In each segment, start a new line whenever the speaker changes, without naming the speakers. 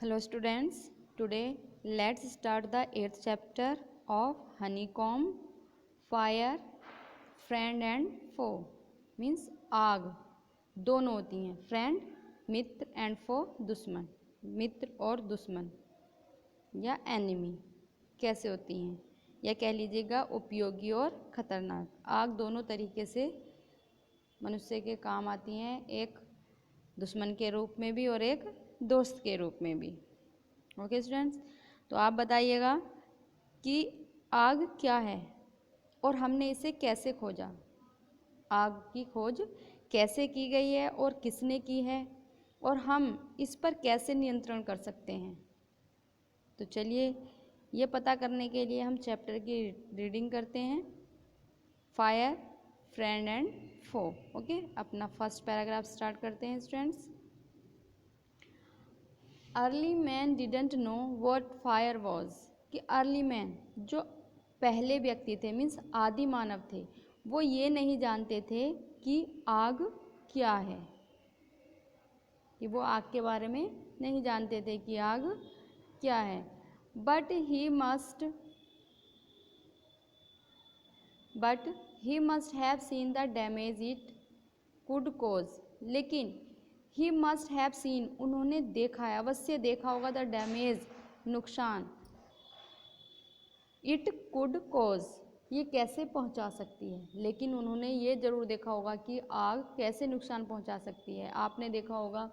Hello students, today let's start the 8th chapter of honeycomb, fire, friend and foe. Means आग दोनों होती हैं, friend Mitra and फो दुश्मन, मित्र और दुश्मन या एनिमी कैसे होती हैं, या कह लीजिएगा उपयोगी और खतरनाक। आग दोनों तरीके से मनुष्य के काम आती हैं, एक दुश्मन के रूप में भी और एक दोस्त के रूप में भी। ओके स्टूडेंट्स, तो आप बताइएगा कि आग क्या है और हमने इसे कैसे खोजा। आग की खोज कैसे की गई है और किसने की है, और हम इस पर कैसे नियंत्रण कर सकते हैं। तो चलिए ये पता करने के लिए हम चैप्टर की रीडिंग करते हैं। Fire, friend and foe. Okay, अपना फर्स्ट पैराग्राफ स्टार्ट करते हैं students. Early man didn't know what fire was. कि अर्ली मैन जो पहले व्यक्ति थे, मीन्स आदि मानव थे, वो ये नहीं जानते थे कि आग क्या है, कि वो आग के बारे में नहीं जानते थे कि आग क्या है। But he must have seen the damage it could cause. लेकिन ही मस्ट हैव सीन, उन्होंने देखा है, अवश्य देखा होगा, द डैमेज नुकसान, इट कुड कोज ये कैसे पहुंचा सकती है। लेकिन उन्होंने ये जरूर देखा होगा कि आग कैसे नुकसान पहुंचा सकती है। आपने देखा होगा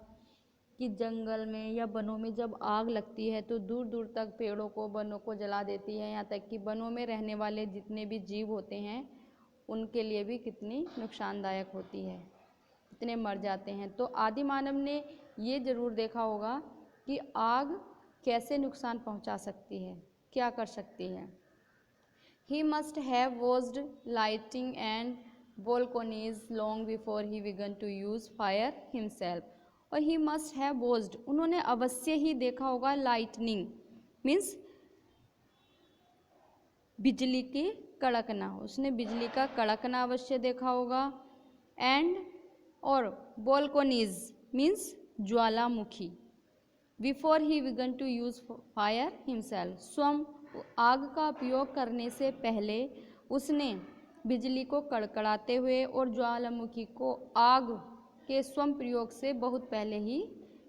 कि जंगल में या वनों में जब आग लगती है तो दूर दूर तक पेड़ों को, वनों को जला देती है, यहाँ तक कि वनों में रहने वाले जितने भी जीव होते हैं उनके लिए भी कितनी नुकसानदायक होती है, कितने मर जाते हैं। तो आदि मानव ने ये जरूर देखा होगा कि आग कैसे नुकसान पहुंचा सकती है, क्या कर सकती है। He must have watched lighting and volcanoes long before he began to use fire himself. और he must have watched, उन्होंने अवश्य ही देखा होगा lightning मीन्स बिजली की कड़कना, उसने बिजली का कड़कना अवश्य देखा होगा। एंड और volcanoes मीन्स ज्वालामुखी। Before he began to use fire himself, स्वयं आग का उपयोग करने से पहले उसने बिजली को कड़कड़ाते हुए और ज्वालामुखी को आग के स्वयं प्रयोग से बहुत पहले ही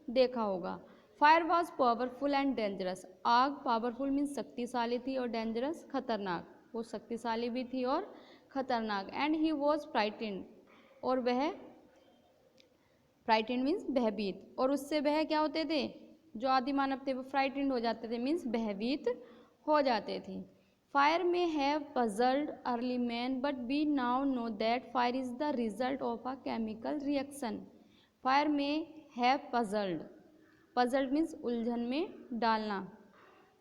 देखा होगा। Fire was powerful and dangerous, आग पावरफुल मीन्स शक्तिशाली थी और डेंजरस खतरनाक, वो शक्तिशाली भी थी और खतरनाक। एंड ही वॉज फ्राइटेंड, और वह फ्राइटेंड मीन्स भयभीत, और उससे वह क्या होते थे, जो आदि मानव थे वो फ्राइटेंड हो जाते थे मीन्स भयभीत हो जाते थे। Fire may have puzzled early man but we now know that fire is the result of a chemical reaction. Fire may have puzzled, puzzled means उलझन में डालना,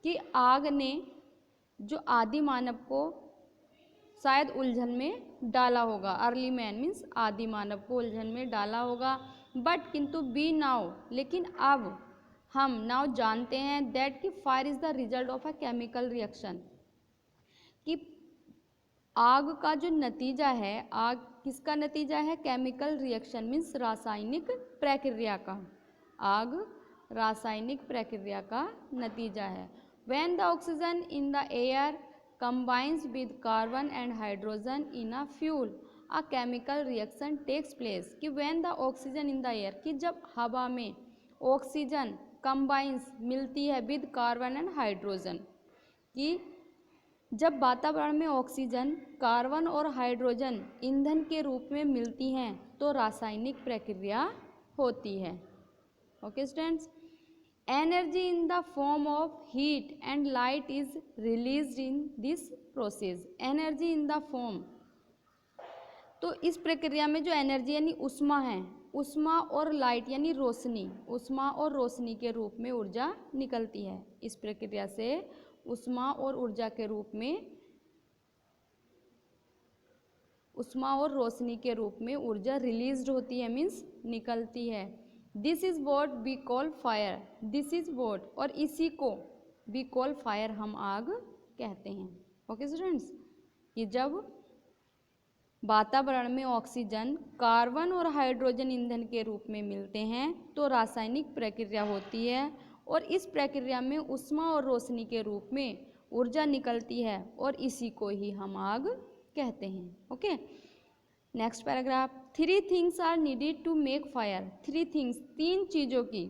कि आग ने जो आदि मानव को शायद उलझन में डाला होगा। अर्ली मैन मीन्स आदि मानव को उलझन में डाला होगा। बट किंतु बी नाउ, लेकिन अब हम नाउ जानते हैं दैट कि fire is the result of a chemical reaction, कि आग का जो नतीजा है, आग किसका नतीजा है, केमिकल रिएक्शन मीन्स रासायनिक प्रक्रिया का, आग रासायनिक प्रक्रिया का नतीजा है। When the oxygen in the air combines with carbon and hydrogen in a fuel, a chemical reaction takes place। कि when the oxygen in the air, कि जब हवा में ऑक्सीजन combines मिलती है with carbon and hydrogen, कि जब वातावरण में ऑक्सीजन, कार्बन और हाइड्रोजन ईंधन के रूप में मिलती हैं तो रासायनिक प्रक्रिया होती है। Okay students, energy in the form of heat and light is released in this process. Energy in the form, तो इस प्रक्रिया में जो एनर्जी यानी उष्मा है, उष्मा और लाइट यानी रोशनी, उष्मा और रोशनी के रूप में ऊर्जा निकलती है। इस प्रक्रिया से उष्मा और ऊर्जा के रूप में, उष्मा और रोशनी के रूप में ऊर्जा रिलीज्ड होती है मीन्स निकलती है। This is what we call fire, this is what, और इसी को वी कॉल फायर, हम आग कहते हैं। ओके स्टूडेंट्स, कि जब वातावरण में ऑक्सीजन, कार्बन और हाइड्रोजन ईंधन के रूप में मिलते हैं तो रासायनिक प्रक्रिया होती है और इस प्रक्रिया में ऊष्मा और रोशनी के रूप में ऊर्जा निकलती है और इसी को ही हम आग कहते हैं। Okay, next paragraph. 3 things are needed to make fire. 3 things, 3 चीज़ों की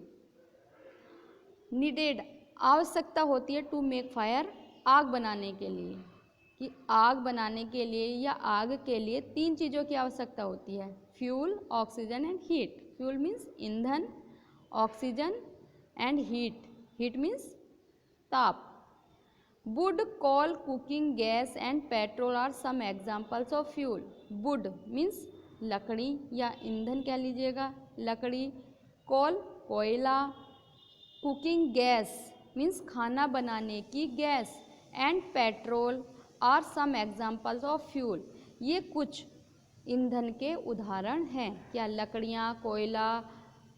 नीडेड आवश्यकता होती है टू मेक फायर, आग बनाने के लिए, कि आग बनाने के लिए या आग के लिए 3 चीज़ों की आवश्यकता होती है, fuel, oxygen and heat. Fuel means ईंधन, oxygen and heat, heat means ताप। Wood, coal, cooking gas and petrol are some examples of fuel. Wood means लकड़ी या ईंधन कह लीजिएगा, लकड़ी। कोल कोयला, कुकिंग गैस मीन्स खाना बनाने की gas, and petrol are some examples of fuel. ये कुछ ईंधन के उदाहरण हैं। क्या? लकड़ियाँ, कोयला,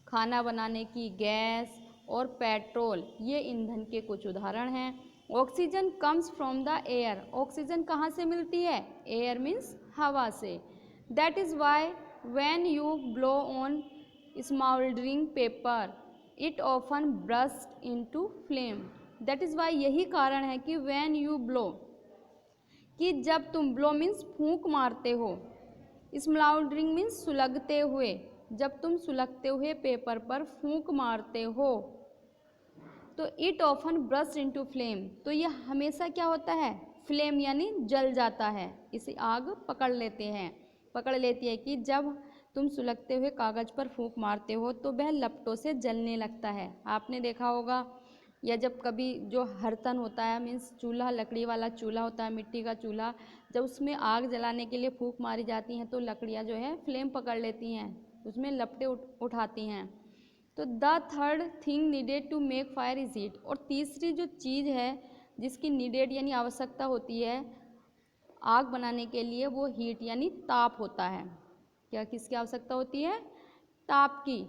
खाना बनाने की गैस और पेट्रोल, ये ईंधन के कुछ उदाहरण हैं। Oxygen comes from the air. Oxygen कहाँ से मिलती है? एयर मीन्स हवा से। That is why when you blow on smouldering paper it often bursts into flame. That is why, यही कारण है कि व्हेन यू ब्लो, कि जब तुम, ब्लो मीन्स फूंक मारते हो, स्मॉल्डरिंग मीन्स सुलगते हुए, जब तुम सुलगते हुए पेपर पर फूंक मारते हो तो it often bursts into flame, तो यह हमेशा क्या होता है? फ्लेम यानी जल जाता है, इसे आग पकड़ लेते हैं, पकड़ लेती है। कि जब तुम सुलगते हुए कागज़ पर फूंक मारते हो तो वह लपटों से जलने लगता है। आपने देखा होगा, या जब कभी जो हरतन होता है, मीन्स चूल्हा, लकड़ी वाला चूल्हा होता है, मिट्टी का चूल्हा, जब उसमें आग जलाने के लिए फूंक मारी जाती हैं तो लकड़ियाँ जो है फ्लेम पकड़ लेती हैं, उसमें लपटें उठाती हैं। तो the third thing needed to make fire is heat. और तीसरी जो चीज़ है जिसकी नीडेड यानी आवश्यकता होती है आग बनाने के लिए, वो हीट यानी ताप होता है। क्या? किसकी आवश्यकता होती है? ताप की।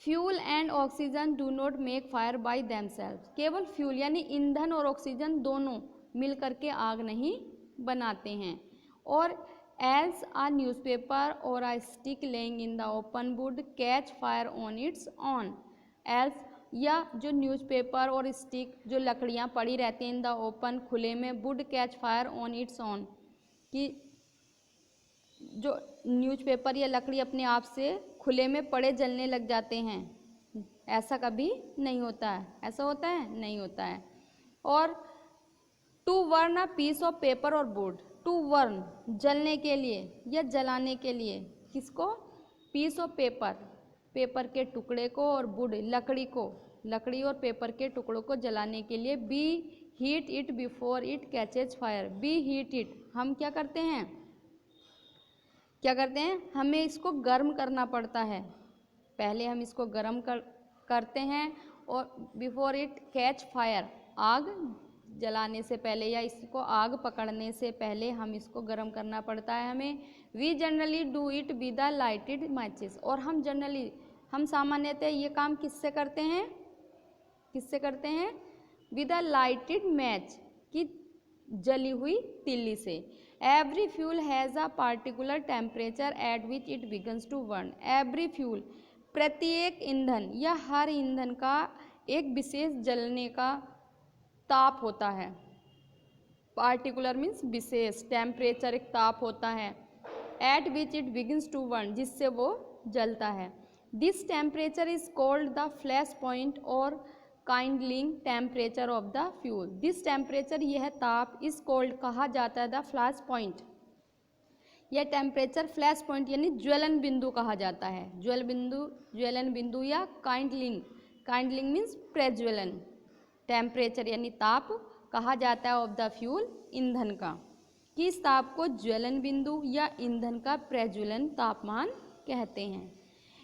Fuel and oxygen do not make fire by themselves. केवल फ्यूल यानी ईंधन और ऑक्सीजन दोनों मिल करके आग नहीं बनाते हैं। और एल्स आ न्यूज़पेपर और a stick lying in the open would catch fire on its own. Else, या जो न्यूज़पेपर और स्टिक, जो लकड़ियाँ पड़ी रहती हैं इन द ओपन, खुले में, would catch fire on its on, कि जो न्यूज़पेपर या लकड़ी अपने आप से खुले में पड़े जलने लग जाते हैं। ऐसा कभी नहीं होता है। ऐसा होता है? नहीं होता है। और to burn a piece of paper और वुड। टू वर्न, जलने के लिए या जलाने के लिए, किसको? पीस ऑफ पेपर, पेपर के टुकड़े को, और वुड, लकड़ी को, लकड़ी और पेपर के टुकड़ों को जलाने के लिए। B heat it before it catches fire. B heat it, हम क्या करते हैं? क्या करते हैं? हमें इसको गर्म करना पड़ता है। पहले हम इसको गर्म करते हैं, और बिफोर इट कैच फायर, आग जलाने से पहले या इसको आग पकड़ने से पहले हम इसको गर्म करना पड़ता है हमें। We generally do it with the lighted matches. और हम जनरली, हम सामान्यतः ये काम किससे करते हैं? किससे करते हैं? विद द लाइटेड मैच, की जली हुई तिल्ली से। Every fuel has a particular temperature at which it begins to burn. Every fuel, प्रत्येक ईंधन या हर ईंधन का एक विशेष जलने का ताप होता है। पार्टिकुलर मीन्स विशेष, टेम्परेचर एक ताप होता है, at which it begins to burn, जिससे वो जलता है। This temperature is called the flash point और kindling temperature of the fuel. This temperature, यह ताप, इज कॉल्ड, कहा जाता है, द फ्लैश पॉइंट, यह टेम्परेचर फ्लैश पॉइंट यानी ज्वलन बिंदु कहा जाता है। ज्वलन बिंदु या काइंडलिंग, काइंडलिंग मीन्स प्रज्वलन, टेम्परेचर यानी ताप कहा जाता है ऑफ द फ्यूल, ईंधन का। किस ताप को ज्वलन बिंदु या ईंधन का प्रज्वलन तापमान कहते हैं।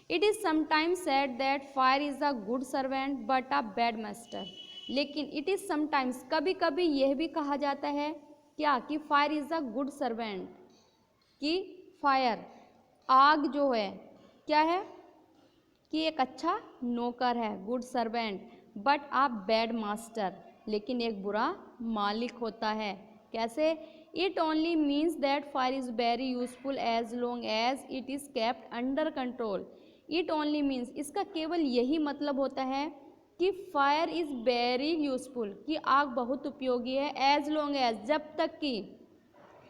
It is sometimes said that fire is a good servant but a bad master. लेकिन इट इज़ समटाइम्स, कभी कभी यह भी कहा जाता है क्या, कि fire is a good servant, कि फायर, आग जो है क्या है, कि एक अच्छा नौकर है, good servant, but a bad master, लेकिन एक बुरा मालिक होता है। कैसे? It only means that fire is very useful as long as it is kept under control. It only means, इसका केवल यही मतलब होता है कि फायर इज़ वेरी यूजफुल, कि आग बहुत उपयोगी है, एज लॉन्ग एज, जब तक कि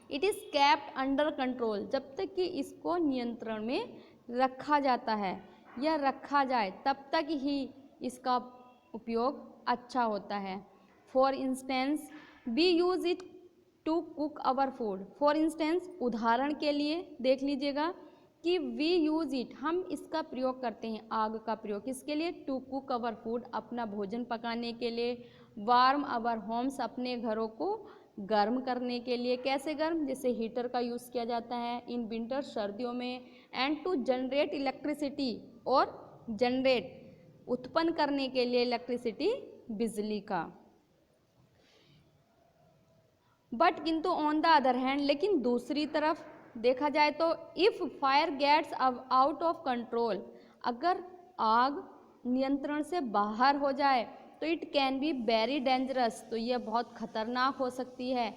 it is kept under control, जब तक कि इसको नियंत्रण में रखा जाता है या रखा जाए तब तक ही इसका उपयोग अच्छा होता है। For instance we use it to cook our food. For instance, उदाहरण के लिए देख लीजिएगा कि वी यूज़ इट, हम इसका प्रयोग करते हैं, आग का प्रयोग किसके लिए, टू कुक अवर फूड, अपना भोजन पकाने के लिए, वार्म अवर होम्स, अपने घरों को गर्म करने के लिए, कैसे गर्म, जैसे हीटर का यूज़ किया जाता है इन विंटर, सर्दियों में, एंड टू जनरेट इलेक्ट्रिसिटी, और जनरेट उत्पन्न करने के लिए इलेक्ट्रिसिटी, बिजली का। बट किंतु ऑन द अदर हैंड, लेकिन दूसरी तरफ देखा जाए तो if fire gets out of control, अगर आग नियंत्रण से बाहर हो जाए तो it can be very dangerous, तो यह बहुत खतरनाक हो सकती है।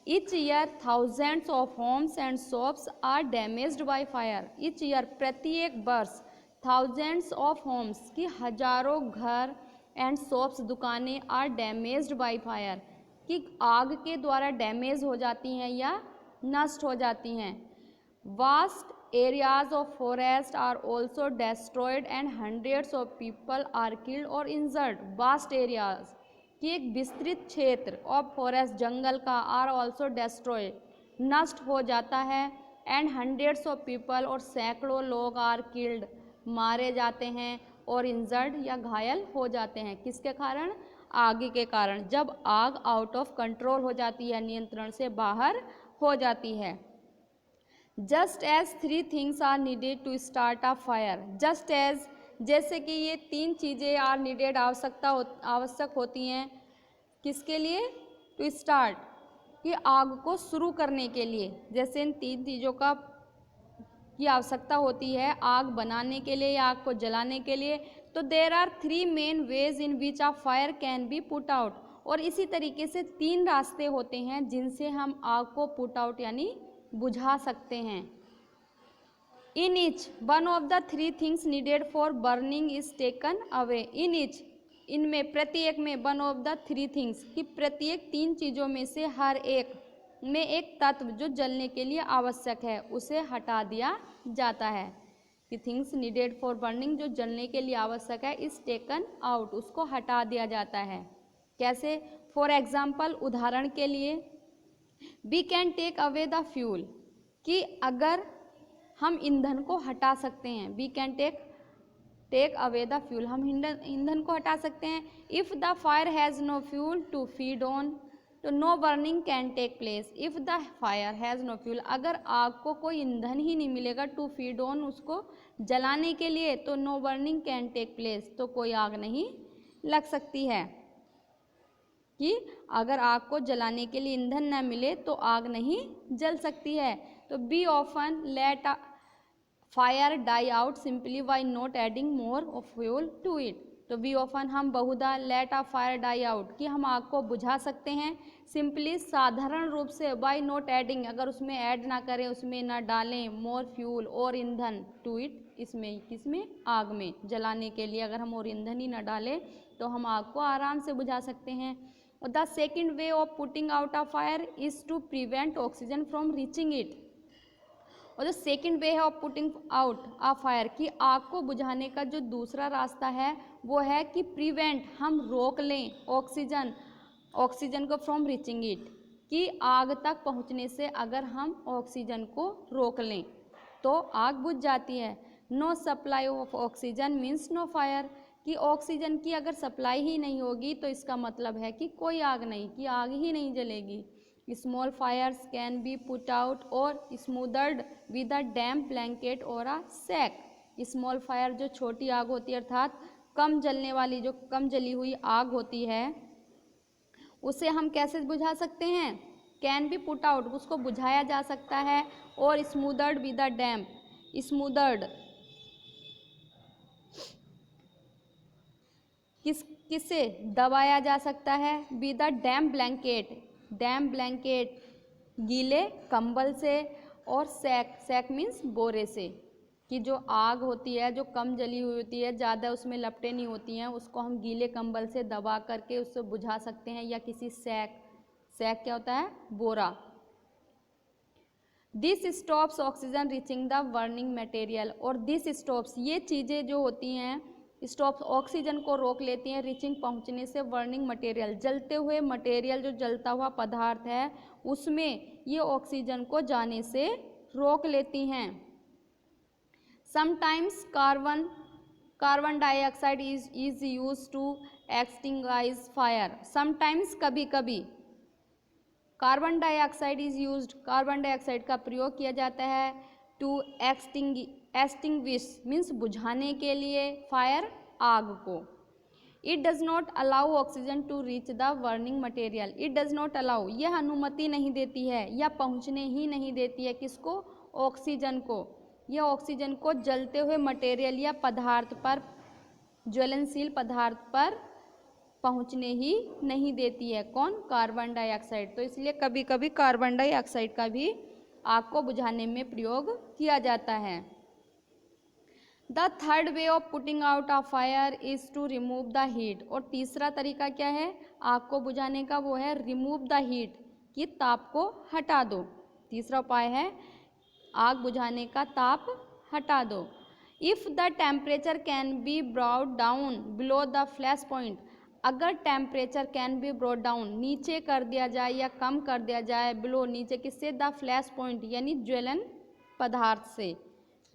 Each year thousands of homes and shops are damaged by fire. Each year, प्रत्येक वर्ष, थाउजेंड्स ऑफ होम्स, की हजारों घर, एंड शॉप्स, दुकानें, आर डैमेज्ड बाय फायर, कि आग के द्वारा डैमेज हो जाती हैं या नष्ट हो जाती हैं। Vast areas of forest are also destroyed and hundreds of people are killed और इंजर्ड। वास्ट एरियाज, कि एक विस्तृत क्षेत्र, ऑफ फॉरेस्ट, जंगल का, आर ऑल्सो डेस्ट्रॉयड, नष्ट हो जाता है, एंड हंड्रेड्स ऑफ पीपल, और सैकड़ों लोग, आर किल्ड, मारे जाते हैं, और इंजर्ड, या घायल हो जाते हैं, किसके कारण, आग के कारण, जब आग आउट ऑफ कंट्रोल हो जाती है, नियंत्रण से बाहर हो जाती है। Just as 3 things are needed to start a fire. Just as, जैसे कि ये 3 चीज़ें आर नीडेड, आवश्यक होती हैं, किसके लिए, टू स्टार्ट, कि आग को शुरू करने के लिए। जैसे इन 3 चीज़ों की आवश्यकता होती है आग बनाने के लिए या आग को जलाने के लिए। तो there are 3 main ways in which a fire can be put out, और इसी तरीके से 3 रास्ते होते हैं जिनसे हम आग को पुट आउट यानी बुझा सकते हैं। In each one of the 3 things needed for burning is taken away. In each, इनमें प्रत्येक में, वन ऑफ द 3 थिंग्स, कि प्रत्येक 3 चीज़ों में से हर एक में एक तत्व जो जलने के लिए आवश्यक है उसे हटा दिया जाता है। कि थिंग्स नीडेड फॉर बर्निंग, जो जलने के लिए आवश्यक है, इज टेकन आउट, उसको हटा दिया जाता है। कैसे, फॉर एग्जाम्पल, उदाहरण के लिए, we can take away the fuel, कि अगर हम ईंधन को हटा सकते हैं, we can take away the fuel, हम ईंधन को हटा सकते हैं। If the fire has no fuel to feed on, तो no burning can take place. If the fire has no fuel, अगर आग को कोई ईंधन ही नहीं मिलेगा टू फीड ऑन, उसको जलाने के लिए, तो no burning can take place, तो कोई आग नहीं लग सकती है। कि अगर आग को जलाने के लिए ईंधन न मिले तो आग नहीं जल सकती है। तो we often let fire die out simply by not adding more of fuel to it. तो बी ऑफन, हम बहुधा, let a fire die out, कि हम आग को बुझा सकते हैं सिंपली, साधारण रूप से, बाई नॉट एडिंग, अगर उसमें ऐड ना करें, उसमें ना डालें, मोर फ्यूल, और ईंधन, टू इट, इसमें, किसमें, आग में जलाने के लिए अगर हम और ईंधन ही ना डालें तो हम आग को आराम से बुझा सकते हैं। और the second way of putting out a fire is to prevent oxygen from reaching it. और जो सेकेंड वे है of putting out a fire, कि आग को बुझाने का जो दूसरा रास्ता है वो है कि प्रिवेंट, हम रोक लें ऑक्सीजन को फ्रॉम रीचिंग इट, कि आग तक पहुंचने से अगर हम ऑक्सीजन को रोक लें तो आग बुझ जाती है। No supply of oxygen means no fire, कि ऑक्सीजन की अगर सप्लाई ही नहीं होगी तो इसका मतलब है कि कोई आग नहीं, कि आग ही नहीं जलेगी। Small fires can be put out और smothered with a damp blanket और अ सैक। स्मॉल फायर जो छोटी आग होती है, अर्थात कम जलने वाली, जो कम जली हुई आग होती है, उसे हम कैसे बुझा सकते हैं, कैन बी पुट आउट, उसको बुझाया जा सकता है, और स्मूदर्ड विद अ डैम्प, स्मूदर्ड किससे दबाया जा सकता है, विद अ डैम्प ब्लैंकेट, गीले कंबल से, और सैक मीन्स बोरे से, कि जो आग होती है, जो कम जली हुई होती है, ज़्यादा उसमें लपटें नहीं होती हैं, उसको हम गीले कंबल से दबा करके उससे बुझा सकते हैं, या किसी सैक क्या होता है, बोरा। This stops oxygen reaching the burning material, और दिस स्टॉप्स, ये चीज़ें जो होती हैं, स्टॉप्स ऑक्सीजन को रोक लेती हैं रीचिंग पहुंचने से बर्निंग मटेरियल, जलते हुए मटेरियल, जो जलता हुआ पदार्थ है उसमें ये ऑक्सीजन को जाने से रोक लेती हैं। Sometimes carbon dioxide is use to extinguish fire, sometimes कभी कभी carbon dioxide is used, carbon dioxide का प्रयोग किया जाता है टू एक्सटिंग्विश मीन्स बुझाने के लिए, फायर आग को। It does not allow oxygen to reach the burning material, it does not allow, यह अनुमति नहीं देती है या पहुंचने ही नहीं देती है किसको, ऑक्सीजन को, यह ऑक्सीजन को जलते हुए मटेरियल या पदार्थ पर, ज्वलनशील पदार्थ पर पहुंचने ही नहीं देती है, कौन, कार्बन डाइऑक्साइड। तो इसलिए कभी कभी कार्बन डाइऑक्साइड का भी आग को बुझाने में प्रयोग किया जाता है। The third way of putting out a fire is to remove the heat, और तीसरा तरीका क्या है आग को बुझाने का, वो है रिमूव द हीट, कि ताप को हटा दो। तीसरा उपाय है आग बुझाने का, ताप हटा दो। If the temperature can be brought down below the flash point, अगर temperature can be brought down, नीचे कर दिया जाए या कम कर दिया जाए, बिलो नीचे किससे, द फ्लैश पॉइंट यानी ज्वलन पदार्थ से,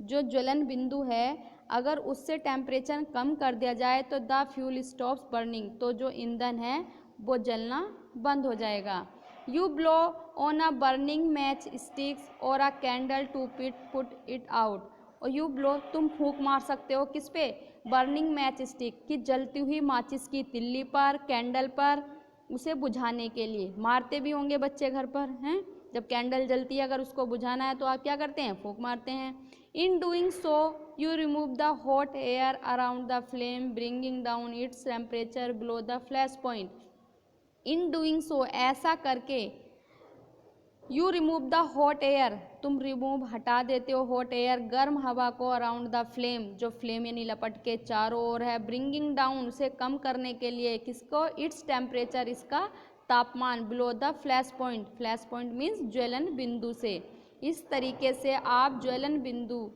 जो ज्वलन बिंदु है अगर उससे टेम्परेचर कम कर दिया जाए तो द फ्यूल स्टॉप्स बर्निंग, तो जो ईंधन है वो जलना बंद हो जाएगा। You blow on a burning match sticks और a candle to put it out, और यू ब्लो, तुम फूंक मार सकते हो किस पे, बर्निंग मैच स्टिक, की जलती हुई माचिस की तिल्ली पर, कैंडल पर, उसे बुझाने के लिए। मारते भी होंगे बच्चे घर पर, हैं, जब कैंडल जलती है अगर उसको बुझाना है तो आप क्या करते हैं, फूंक मारते हैं। In doing so you remove the hot air around the flame bringing down its temperature below the flash point. In doing so, ऐसा करके, you remove the hot air, तुम रिमूव हटा देते हो हॉट एयर, गर्म हवा को, अराउंड द फ्लेम, जो फ्लेम यानी लपट के चारों ओर है, ब्रिंगिंग डाउन, उसे कम करने के लिए, किसको, इट्स टेम्परेचर, इसका तापमान, below the flash point, flash point means ज्वलन बिंदु से। इस तरीके से आप ज्वलन बिंदु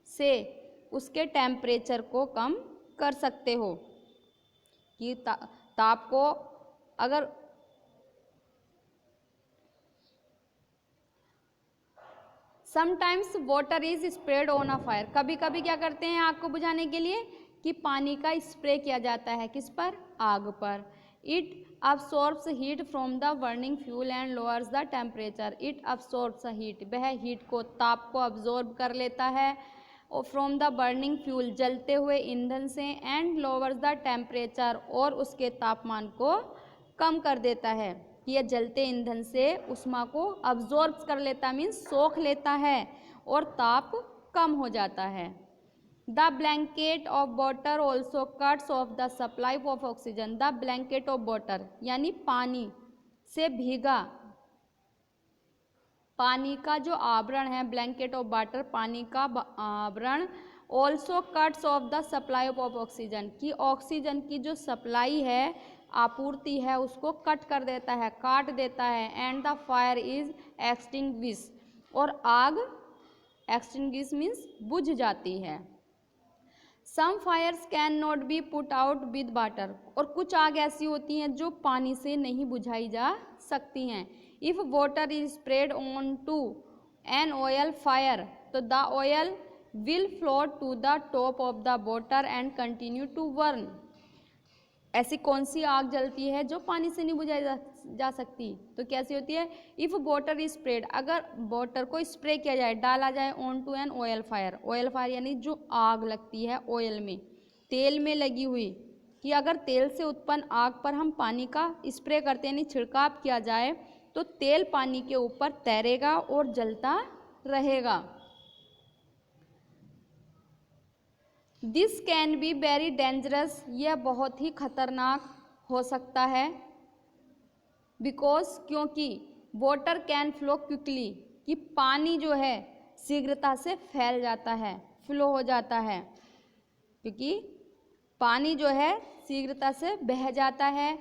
से उसके टेम्परेचर को कम कर सकते हो, कि ताप को अगर sometimes water is spread on a fire, कभी कभी क्या करते हैं आग को बुझाने के लिए, कि पानी का स्प्रे किया जाता है किस पर, आग पर। It absorbs heat from the burning fuel and lowers the temperature, it absorbs heat, वह हीट को, ताप को अब्जॉर्ब कर लेता है, और फ्रॉम द बर्निंग फ्यूल, जलते हुए ईंधन से, एंड लोअर्स द टेम्परेचर, और उसके तापमान को कम कर देता है, कि यह जलते ईंधन से उष्मा को अब्जॉर्ब कर लेता, मीन्स सोख लेता है, और ताप कम हो जाता है। The blanket of water also cuts of the supply of oxygen, the blanket of water यानी पानी से भीगा, पानी का जो आवरण है, ब्लैंकेट ऑफ वाटर, पानी का आवरण, also cuts of the supply of oxygen, की ऑक्सीजन की जो सप्लाई है, आपूर्ति है, उसको कट कर देता है, काट देता है। And the fire is extinguish, और आग एक्सटिंग्विश मीन्स बुझ जाती है। Some fires can not be put out with water, और कुछ आग ऐसी होती हैं जो पानी से नहीं बुझाई जा सकती हैं। If water is spread on to an oil fire, तो the oil will float to the top of the water and continue to burn. ऐसी कौन सी आग जलती है जो पानी से नहीं बुझाई जा सकती, तो कैसी होती है, इफ़ वाटर इज स्प्रेड, अगर वाटर को स्प्रे किया जाए, डाला जाए, on to an oil fire, oil fire यानी जो आग लगती है ऑयल में, तेल में लगी हुई, कि अगर तेल से उत्पन्न आग पर हम पानी का स्प्रे करते यानी छिड़काव किया जाए, तो तेल पानी के ऊपर तैरेगा और जलता रहेगा। This can be very dangerous, यह बहुत ही खतरनाक हो सकता है, बिकॉज, क्योंकि, वाटर कैन फ्लो क्विकली, कि पानी जो है शीघ्रता से फैल जाता है, फ्लो हो जाता है, क्योंकि पानी जो है शीघ्रता से बह जाता है।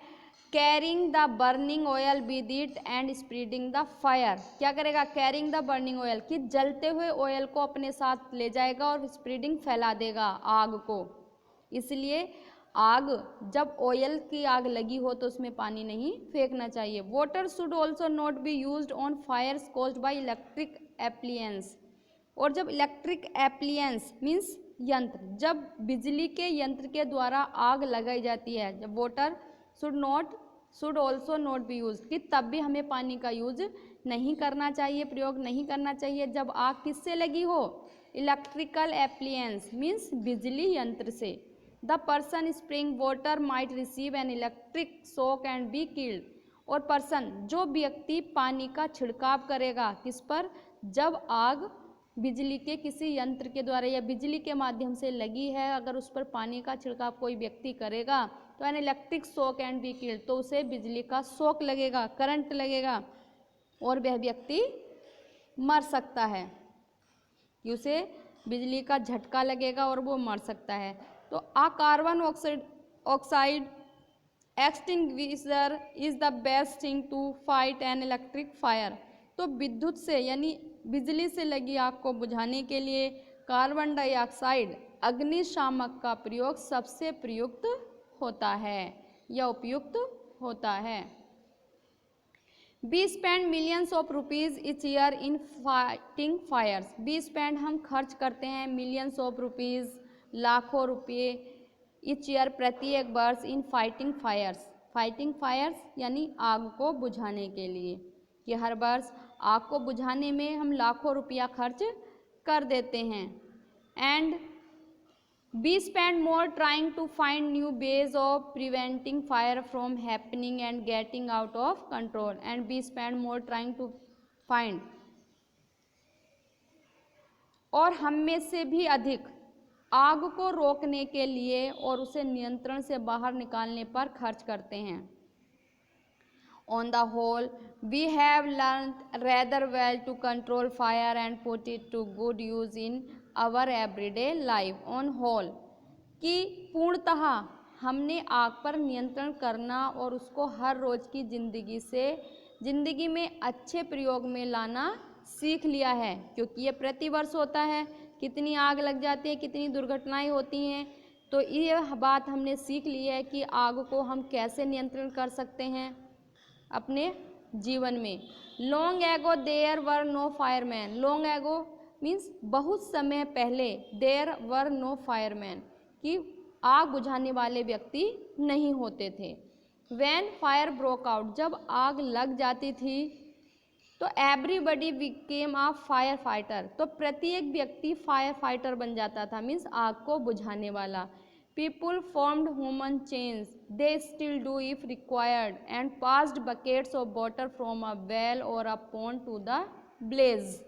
Carrying the burning oil with it and spreading the fire, क्या करेगा? कैरिंग द बर्निंग ऑयल, कि जलते हुए ऑयल को अपने साथ ले जाएगा और स्प्रेडिंग फैला देगा आग को। इसलिए आग, जब ऑयल की आग लगी हो तो उसमें पानी नहीं फेंकना चाहिए। Water should also not be used on fires caused by electric appliances, और जब इलेक्ट्रिक एप्लियंस मीन्स यंत्र, जब बिजली के यंत्र के द्वारा आग लगाई जाती है, जब water should also not B use, कि तब भी हमें पानी का यूज नहीं करना चाहिए, प्रयोग नहीं करना चाहिए। जब आग किससे लगी हो? इलेक्ट्रिकल एप्लियंस मीन्स बिजली यंत्र से। The person spraying water might receive an electric shock and be killed, और पर्सन, जो व्यक्ति पानी का छिड़काव करेगा किस पर? जब आग बिजली के किसी यंत्र के द्वारा या बिजली के माध्यम से लगी है, अगर उस पर पानी का छिड़काव कोई व्यक्ति करेगा तो an electric shock and be killed, तो उसे बिजली का शॉक लगेगा, करंट लगेगा और वह व्यक्ति मर सकता है, कि उसे बिजली का झटका लगेगा और वो मर सकता है। तो a carbon oxide extinguisher is the best thing to fight an electric fire. तो विद्युत से यानी बिजली से लगी आग को बुझाने के लिए कार्बन डाइऑक्साइड अग्निशामक का प्रयोग सबसे प्रयुक्त होता है या उपयुक्त होता है। We spend millions of rupees each year in fighting fires. We spend, हम खर्च करते हैं, मिलियंस ऑफ रुपीज़, लाखों रुपये, इच ईयर, प्रत्येक वर्ष, in fighting fires. Fighting fires यानी आग को बुझाने के लिए, कि हर वर्ष आग को बुझाने में हम लाखों रुपया खर्च कर देते हैं। And we spend more trying to find new ways of preventing fire from happening and getting out of control, and we spend more trying to find, और हम में से भी अधिक आग को रोकने के लिए और उसे नियंत्रण से बाहर निकालने पर खर्च करते हैं। On the whole, we have learned rather well to control fire and put it to good use in our everyday life. On whole, कि पूर्णतः हमने आग पर नियंत्रण करना और उसको हर रोज की जिंदगी में अच्छे प्रयोग में लाना सीख लिया है, क्योंकि ये प्रतिवर्ष होता है। कितनी आग लग जाती है, कितनी दुर्घटनाएं होती हैं, तो ये बात हमने सीख ली है कि आग को हम कैसे नियंत्रण कर सकते हैं अपने जीवन में। Long ago there were no fireman. Long ago means बहुत समय पहले, देयर वर नो फायरमैन, कि आग बुझाने वाले व्यक्ति नहीं होते थे। व्हेन फायर ब्रोक आउट, जब आग लग जाती थी तो everybody became a fire fighter, तो प्रत्येक व्यक्ति फायर फाइटर बन जाता था, मीन्स आग को बुझाने वाला। People formed human chains, they still do if required, and passed buckets of water from a well or a pond to the blaze.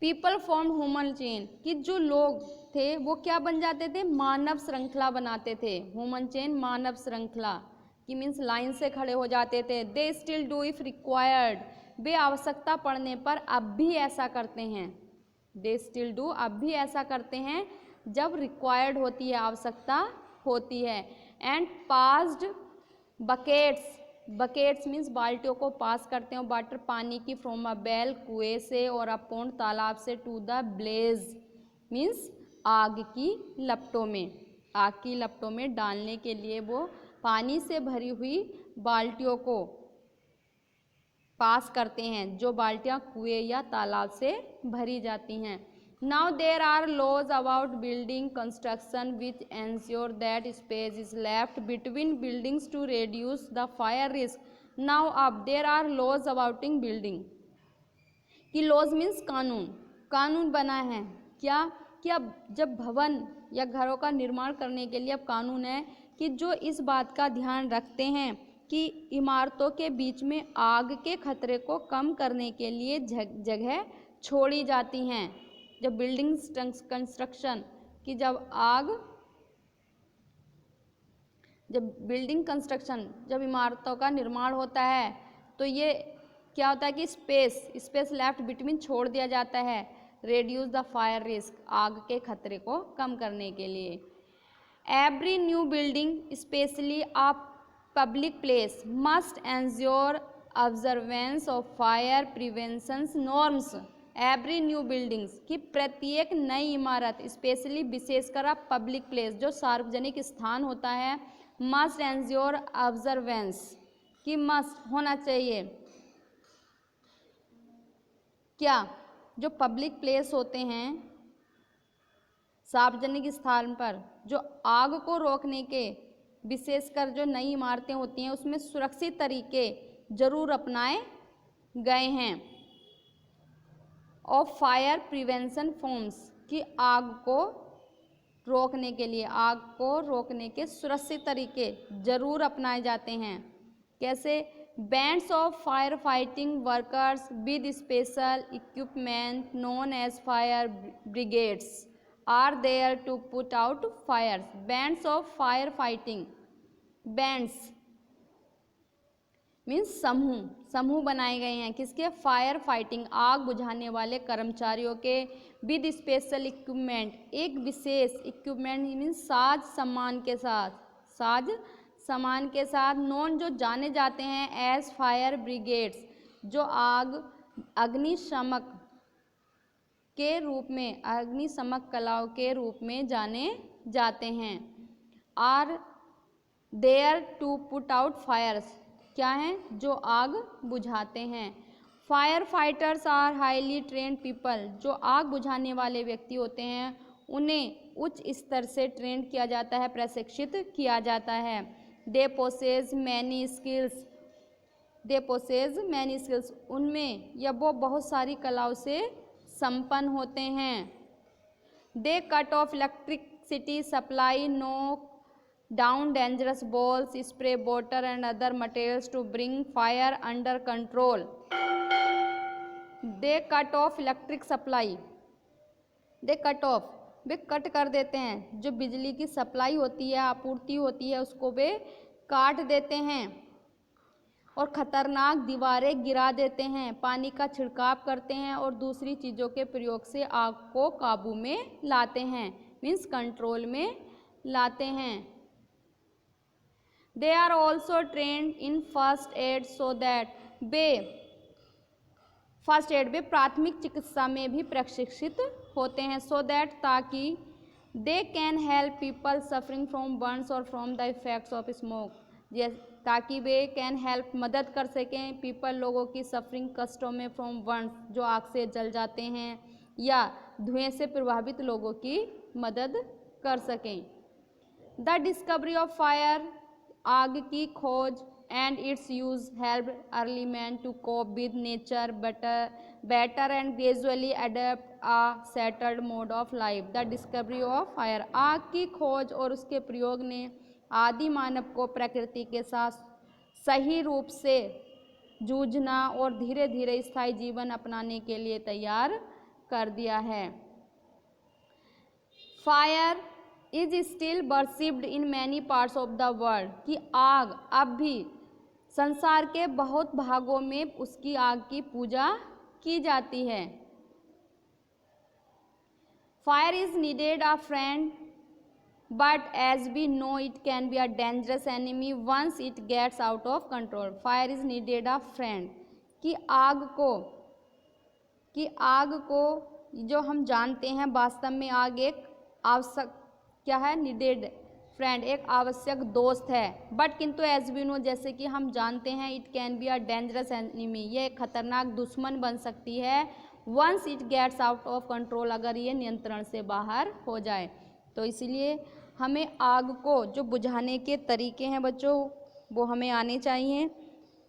People formed human chain, कि जो लोग थे वो क्या बन जाते थे? मानव श्रृंखला बनाते थे। ह्यूमन चेन मानव श्रृंखला, कि मीन्स लाइन से खड़े हो जाते थे। They still do if required, वे आवश्यकता पड़ने पर अब भी ऐसा करते हैं। They still do, अब भी ऐसा करते हैं जब रिक्वायर्ड होती है, आवश्यकता होती है। And passed buckets, buckets means बाल्टियों को पास करते हैं वाटर, पानी की, फ्रॉम अ बेल, कुएं से, और अ पोंड, तालाब से, टू द ब्लेज मीन्स आग की लपटों में, आग की लपटों में डालने के लिए वो पानी से भरी हुई बाल्टियों को पास करते हैं, जो बाल्टियाँ कुएं या तालाब से भरी जाती हैं। Now there are laws about building construction which ensure that space is left between buildings to reduce the fire risk. Now अब there are laws about building, कि laws means कानून, कानून बना है क्या, कि अब जब भवन या घरों का निर्माण करने के लिए अब कानून है कि जो इस बात का ध्यान रखते हैं कि इमारतों के बीच में आग के खतरे को कम करने के लिए जगह छोड़ी जाती हैं। जब बिल्डिंग कंस्ट्रक्शन की जब बिल्डिंग कंस्ट्रक्शन, जब इमारतों का निर्माण होता है तो ये क्या होता है कि स्पेस लेफ्ट बिटवीन छोड़ दिया जाता है, reduce the fire risk, आग के खतरे को कम करने के लिए। Every new building, especially a public place, must ensure observance of fire prevention norms. Every new buildings, कि प्रत्येक नई इमारत, स्पेशली विशेषकर आप पब्लिक प्लेस, जो सार्वजनिक स्थान होता है, मस्ट एंश्योर ऑब्जर्वेंस, कि मस्ट होना चाहिए क्या, जो पब्लिक प्लेस होते हैं सार्वजनिक स्थान पर, जो आग को रोकने के विशेषकर जो नई इमारतें होती हैं उसमें सुरक्षित तरीके जरूर अपनाए गए हैं। ऑफ फायर प्रिवेंशन फॉर्म्स, कि आग को रोकने के लिए, आग को रोकने के सुरक्षित तरीके जरूर अपनाए जाते हैं। कैसे? Bands of fire fighting workers with special equipment known as fire brigades are there to put out fires. Bands of fire fighting, bands means समूह, समूह बनाए गए हैं किसके? फायर फाइटिंग, आग बुझाने वाले कर्मचारियों के, विद स्पेशल इक्विपमेंट, एक विशेष इक्विपमेंट मीन्स साज सामान के साथ, साज सामान के साथ, नॉन जो जाने जाते हैं एज फायर ब्रिगेड्स, जो आग अग्निशमक के रूप में, अग्निशमक कलाओं के रूप में जाने जाते हैं। Are there to put out fires, क्या हैं? जो आग बुझाते हैं। Fire fighters are highly trained people, जो आग बुझाने वाले व्यक्ति होते हैं उन्हें उच्च स्तर से ट्रेंड किया जाता है, प्रशिक्षित किया जाता है। दे पोसेस मैनी स्किल्स, दे पोसेस मैनी स्किल्स, उनमें या वो बहुत सारी कलाओं से संपन्न होते हैं। They cut off electricity supply, no down dangerous balls, spray water and other materials to bring fire under control. They cut off electric supply, they cut off, way cut कर देते हैं, जो बिजली की सप्लाई होती है, आपूर्ति होती है, उसको वे काट देते हैं और ख़तरनाक दीवारें गिरा देते हैं, पानी का छिड़काव करते हैं और दूसरी चीज़ों के प्रयोग से आग को काबू में लाते हैं, मीन्स कंट्रोल में लाते हैं। They are also trained in first aid so that वे फर्स्ट एड, वे प्राथमिक चिकित्सा में भी प्रशिक्षित होते हैं, so that ताकि they can help people suffering from burns or from the effects of smoke, ताकि वे कैन हेल्प, मदद कर सकें पीपल, लोगों की सफरिंग, कष्टों में, फ्रॉम बर्न्स, जो आग से जल जाते हैं या धुएं से प्रभावित लोगों की मदद कर सकें। द डिस्कवरी ऑफ फायर, आग की खोज, and it's use help early man to cope with nature better and gradually adapt a settled mode of life. The discovery of fire, आग की खोज और उसके प्रयोग ने आदि मानव को प्रकृति के साथ सही रूप से जूझना और धीरे धीरे स्थायी जीवन अपनाने के लिए तैयार कर दिया है। Fire is still worshipped in many parts of the world, कि आग अब भी संसार के बहुत भागों में उसकी आग की पूजा की जाती है। Fire is needed a friend but as we know it can be a dangerous enemy once it gets out of control. Fire is needed a friend, कि आग को जो हम जानते हैं वास्तव में आग एक आवश्यक, क्या है? नीडेड फ्रेंड, एक आवश्यक दोस्त है। बट किंतु एज वी नो, जैसे कि हम जानते हैं, it can be a dangerous enemy, ये एक खतरनाक दुश्मन बन सकती है। Once it gets out of control, अगर ये नियंत्रण से बाहर हो जाए। तो इसीलिए हमें आग को जो बुझाने के तरीके हैं बच्चों, वो हमें आने चाहिए।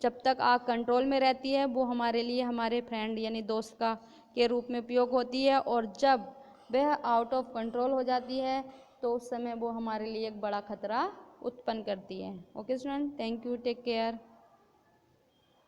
जब तक आग कंट्रोल में रहती है वो हमारे लिए हमारे फ्रेंड यानी दोस्त का के रूप में उपयोग होती है, और जब वह आउट ऑफ कंट्रोल हो जाती है तो उस समय वो हमारे लिए एक बड़ा खतरा उत्पन्न करती है। Okay student, thank you, take care.